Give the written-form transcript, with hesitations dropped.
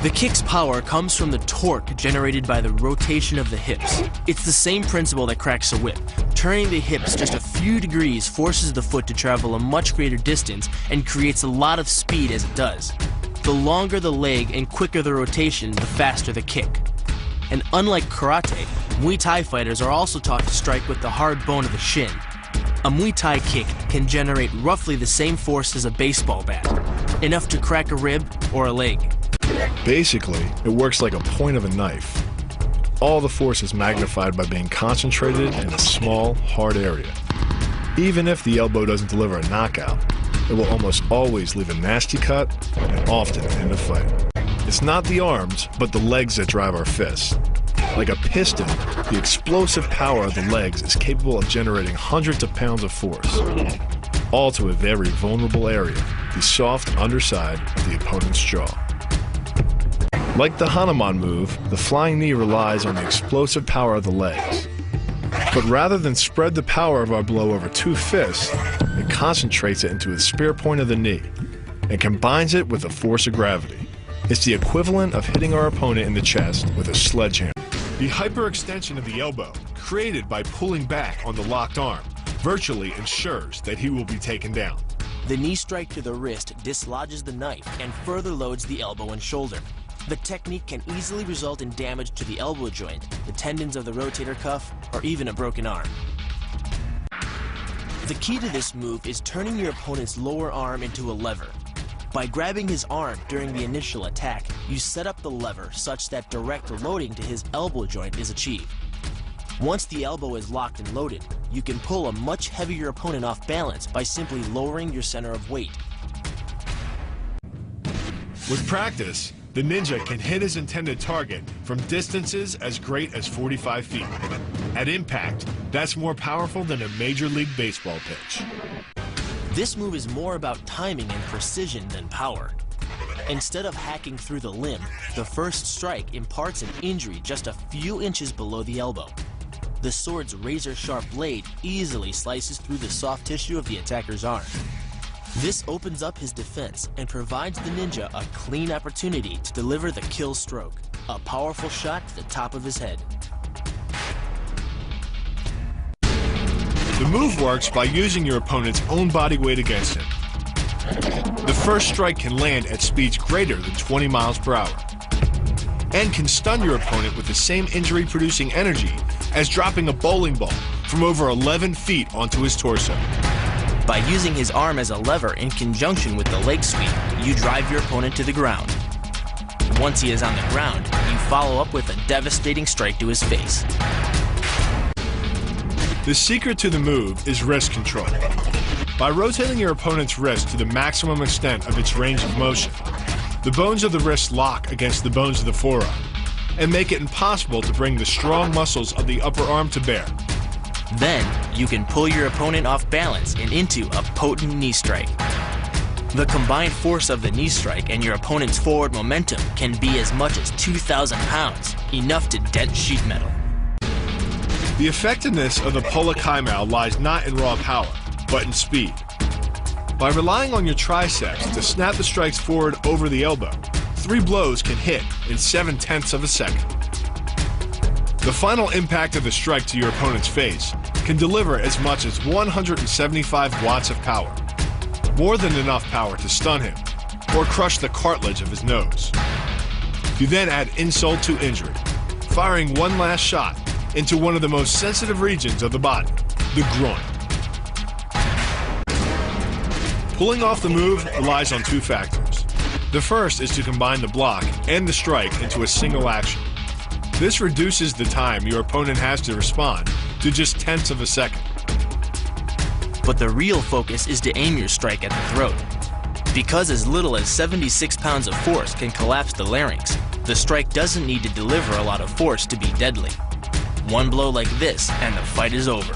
The kick's power comes from the torque generated by the rotation of the hips. It's the same principle that cracks a whip. Turning the hips just a few degrees forces the foot to travel a much greater distance and creates a lot of speed as it does. The longer the leg and quicker the rotation, the faster the kick. And unlike karate, Muay Thai fighters are also taught to strike with the hard bone of the shin. A Muay Thai kick can generate roughly the same force as a baseball bat, enough to crack a rib or a leg. Basically, it works like a point of a knife. All the force is magnified by being concentrated in a small, hard area. Even if the elbow doesn't deliver a knockout, it will almost always leave a nasty cut and often end a fight. It's not the arms, but the legs that drive our fists. Like a piston, the explosive power of the legs is capable of generating hundreds of pounds of force, all to a very vulnerable area, the soft underside of the opponent's jaw. Like the Hanuman move, the flying knee relies on the explosive power of the legs. But rather than spread the power of our blow over two fists, it concentrates it into the spear point of the knee and combines it with the force of gravity. It's the equivalent of hitting our opponent in the chest with a sledgehammer. The hyperextension of the elbow, created by pulling back on the locked arm, virtually ensures that he will be taken down. The knee strike to the wrist dislodges the knife and further loads the elbow and shoulder. The technique can easily result in damage to the elbow joint, the tendons of the rotator cuff, or even a broken arm. The key to this move is turning your opponent's lower arm into a lever. By grabbing his arm during the initial attack, you set up the lever such that direct loading to his elbow joint is achieved. Once the elbow is locked and loaded, you can pull a much heavier opponent off balance by simply lowering your center of weight. With practice, the ninja can hit his intended target from distances as great as 45 feet. At impact, that's more powerful than a Major League Baseball pitch. This move is more about timing and precision than power. Instead of hacking through the limb, the first strike imparts an injury just a few inches below the elbow. The sword's razor-sharp blade easily slices through the soft tissue of the attacker's arm. This opens up his defense and provides the ninja a clean opportunity to deliver the kill stroke, a powerful shot to the top of his head. The move works by using your opponent's own body weight against him. The first strike can land at speeds greater than 20 miles per hour and can stun your opponent with the same injury-producing energy as dropping a bowling ball from over 11 feet onto his torso. By using his arm as a lever in conjunction with the leg sweep, you drive your opponent to the ground. Once he is on the ground, you follow up with a devastating strike to his face. The secret to the move is wrist control. By rotating your opponent's wrist to the maximum extent of its range of motion, the bones of the wrist lock against the bones of the forearm and make it impossible to bring the strong muscles of the upper arm to bear. Then, you can pull your opponent off balance and into a potent knee strike. The combined force of the knee strike and your opponent's forward momentum can be as much as 2,000 pounds, enough to dent sheet metal. The effectiveness of the Pola Kaimao lies not in raw power, but in speed. By relying on your triceps to snap the strikes forward over the elbow, 3 blows can hit in 7/10 of a second. The final impact of the strike to your opponent's face can deliver as much as 175 watts of power, more than enough power to stun him or crush the cartilage of his nose. You then add insult to injury, firing one last shot into one of the most sensitive regions of the body, the groin. Pulling off the move relies on 2 factors. The first is to combine the block and the strike into a single action. This reduces the time your opponent has to respond to just 1/10 of a second. But the real focus is to aim your strike at the throat. Because as little as 76 pounds of force can collapse the larynx, the strike doesn't need to deliver a lot of force to be deadly. One blow like this and the fight is over.